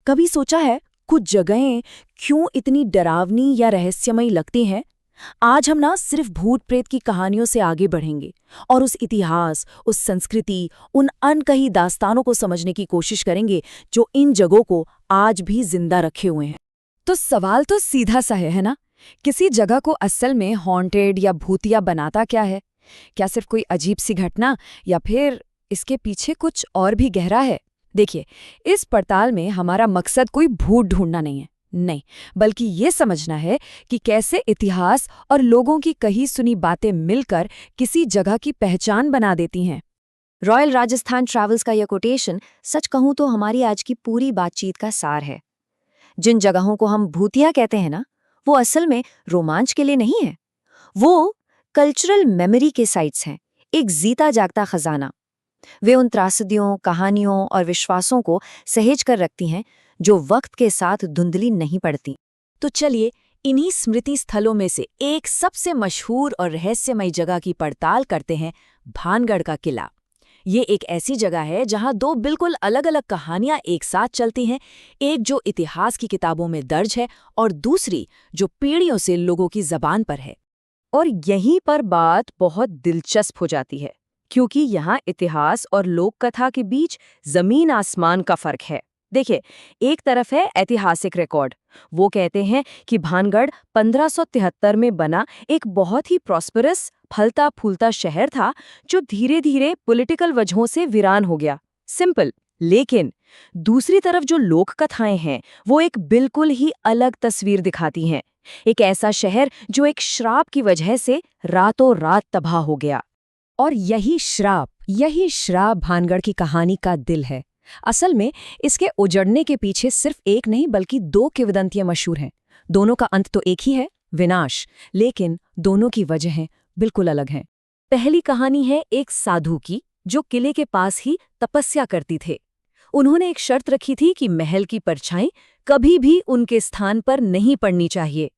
कभी सोचा है कुछ जगहें क्यों इतनी डरावनी या रहस्यमयी लगती हैं? आज हम ना सिर्फ भूत प्रेत की कहानियों से आगे बढ़ेंगे और उस इतिहास, उस संस्कृति, उन अनकही दास्तानों को समझने की कोशिश करेंगे जो इन जगहों को आज भी जिंदा रखे हुए हैं। तो सवाल तो सीधा सा है ना? किसी जगह को असल में हॉन्टेड या भूतिया बनाता क्या है? क्या सिर्फ कोई अजीब सी घटना, या फिर इसके पीछे कुछ और भी गहरा है? देखिए, इस पड़ताल में हमारा मकसद कोई भूत ढूंढना नहीं है, नहीं, बल्कि ये समझना है कि कैसे इतिहास और लोगों की कही सुनी बातें मिलकर किसी जगह की पहचान बना देती हैं। रॉयल राजस्थान ट्रैवल्स का यह कोटेशन सच कहूं तो हमारी आज की पूरी बातचीत का सार है। जिन जगहों को हम भूतिया कहते हैं ना, वो असल में रोमांच के लिए नहीं है। वो कल्चरल मेमोरी के साइट्स हैं, एक जीता जागता खजाना। वे उन त्रासदियों, कहानियों और विश्वासों को सहेज कर रखती हैं जो वक्त के साथ धुंधली नहीं पड़ती। तो चलिए इन्हीं स्मृति स्थलों में से एक सबसे मशहूर और रहस्यमयी जगह की पड़ताल करते हैं, भानगढ़ का किला। ये एक ऐसी जगह है जहां दो बिल्कुल अलग अलग कहानियां एक साथ चलती हैं, एक जो इतिहास की किताबों में दर्ज है और दूसरी जो पीढ़ियों से लोगों की जबान पर है। और यहीं पर बात बहुत दिलचस्प हो जाती है, क्योंकि यहाँ इतिहास और लोक कथा के बीच जमीन आसमान का फर्क है। देखिए, एक तरफ है ऐतिहासिक रिकॉर्ड। वो कहते हैं कि भानगढ़ 1573 में बना एक बहुत ही प्रॉस्परस, फलता फूलता शहर था जो धीरे धीरे पॉलिटिकल वजहों से वीरान हो गया। सिंपल। लेकिन दूसरी तरफ जो लोक कथाएं हैं वो एक बिल्कुल ही अलग तस्वीर दिखाती हैं। एक ऐसा शहर जो एक श्राप की वजह से रातों रात तबाह हो गया। और यही श्राप भानगढ़ की कहानी का दिल है। असल में इसके उजड़ने के पीछे सिर्फ एक नहीं बल्कि दो किंवदंतियां मशहूर हैं। दोनों का अंत तो एक ही है, विनाश, लेकिन दोनों की वजहें बिल्कुल अलग हैं। पहली कहानी है एक साधु की जो किले के पास ही तपस्या करती थे। उन्होंने एक शर्त रखी थी कि महल की परछाई कभी भी उनके स्थान पर नहीं पड़नी चाहिए।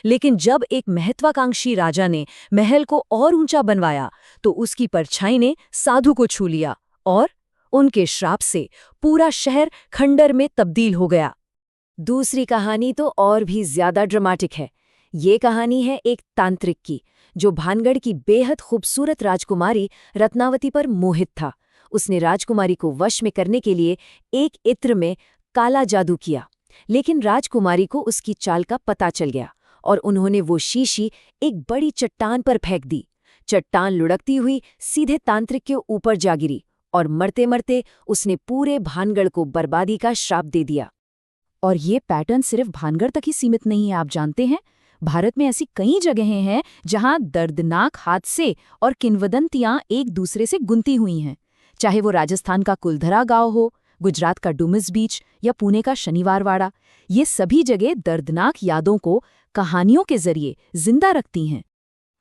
लेकिन जब एक महत्वाकांक्षी राजा ने महल को और ऊंचा बनवाया तो उसकी परछाई ने साधु को छू लिया और उनके श्राप से पूरा शहर खंडर में तब्दील हो गया। दूसरी कहानी तो और भी ज्यादा ड्रामेटिक है। ये कहानी है एक तांत्रिक की जो भानगढ़ की बेहद खूबसूरत राजकुमारी रत्नावती पर मोहित था। उसने राजकुमारी को वश में करने के लिए एक इत्र में काला जादू किया, लेकिन राजकुमारी को उसकी चाल का पता चल गया और उन्होंने वो शीशी एक बड़ी चट्टान पर फेंक दी। चट्टान लुढ़कती हुई सीधे तांत्रिक के ऊपर जा गिरी और मरते मरते उसने पूरे भानगढ़ को बर्बादी का श्राप दे दिया। और ये पैटर्न सिर्फ भानगढ़ तक ही सीमित नहीं है, आप जानते हैं। भारत में ऐसी कई जगहें हैं जहां दर्दनाक हादसे और किंवदंतियां एक दूसरे से गुंथी हुई हैं। चाहे वो राजस्थान का कुलधरा गांव हो, गुजरात का डुमिस बीच या पुणे का शनिवारवाड़ा, ये सभी जगह दर्दनाक यादों को कहानियों के जरिए जिंदा रखती हैं।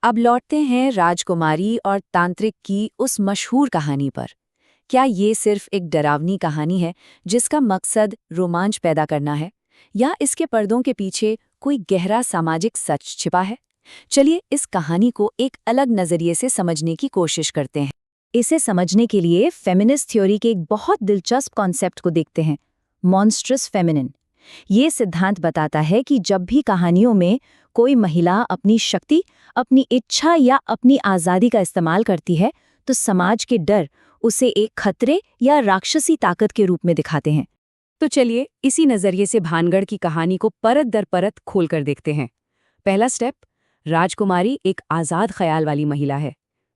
अब लौटते हैं राजकुमारी और तांत्रिक की उस मशहूर कहानी पर। क्या ये सिर्फ एक डरावनी कहानी है जिसका मकसद रोमांच पैदा करना है, या इसके पर्दों के पीछे कोई गहरा सामाजिक सच छिपा है? चलिए इस कहानी को एक अलग नजरिए से समझने की कोशिश करते हैं। इसे समझने के लिए फेमिनिस्ट थ्योरी के एक बहुत दिलचस्प कॉन्सेप्ट को देखते हैं, मॉन्स्ट्रस फेमिनिन। ये सिद्धांत बताता है कि जब भी कहानियों में कोई महिला अपनी शक्ति, अपनी इच्छा या अपनी आज़ादी का इस्तेमाल करती है तो समाज के डर उसे एक खतरे या राक्षसी ताकत के रूप में दिखाते हैं। तो चलिए इसी नजरिए से भानगढ़ की कहानी को परत दर परत खोलकर देखते हैं। पहला स्टेप, राजकुमारी एक आज़ाद ख्याल वाली महिला है।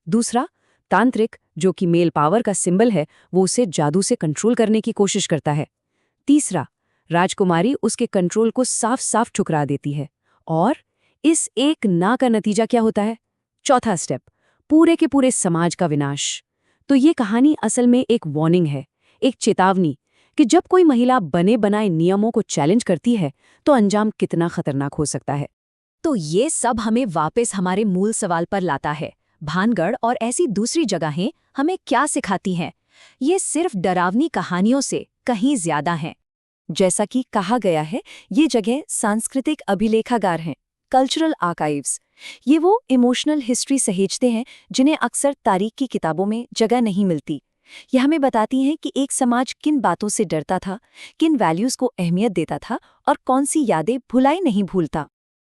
दूसरा, तांत्रिक जो कि मेल पावर का सिंबल है, वो उसे जादू से कंट्रोल करने की कोशिश करता है। तीसरा, राजकुमारी उसके कंट्रोल को साफ साफ ठुकरा देती है। और इस एक ना का नतीजा क्या होता है? चौथा स्टेप, पूरे के पूरे समाज का विनाश। तो ये कहानी असल में एक वार्निंग है, एक चेतावनी कि जब कोई महिला बने बनाए नियमों को चैलेंज करती है तो अंजाम कितना खतरनाक हो सकता है। तो ये सब हमें वापस हमारे मूल सवाल पर लाता है, भानगढ़ और ऐसी दूसरी जगहें हमें क्या सिखाती हैं? ये सिर्फ डरावनी कहानियों से कहीं ज्यादा हैं। जैसा कि कहा गया है, ये जगह सांस्कृतिक अभिलेखागार हैं, कल्चरल आर्काइव्स। ये वो इमोशनल हिस्ट्री सहेजते हैं जिन्हें अक्सर तारीख की किताबों में जगह नहीं मिलती। यह हमें बताती हैं कि एक समाज किन बातों से डरता था, किन वैल्यूज को अहमियत देता था और कौन सी यादें भुलाई नहीं भूलता।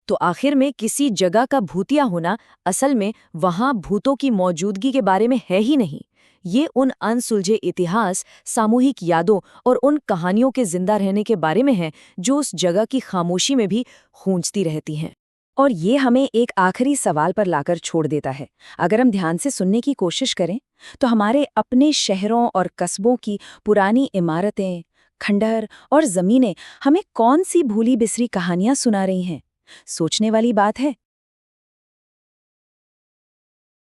तो आखिर में किसी जगह का भूतिया होना असल में वहां भूतों की मौजूदगी के बारे में है ही नहीं। ये उन अनसुलझे इतिहास, सामूहिक यादों और उन कहानियों के जिंदा रहने के बारे में है जो उस जगह की खामोशी में भी गूंजती रहती हैं। और ये हमें एक आखिरी सवाल पर लाकर छोड़ देता है। अगर हम ध्यान से सुनने की कोशिश करें तो हमारे अपने शहरों और कस्बों की पुरानी इमारतें, खंडहर और जमीनें हमें कौन सी भूली बिसरी कहानियां सुना रही हैं? सोचने वाली बात है।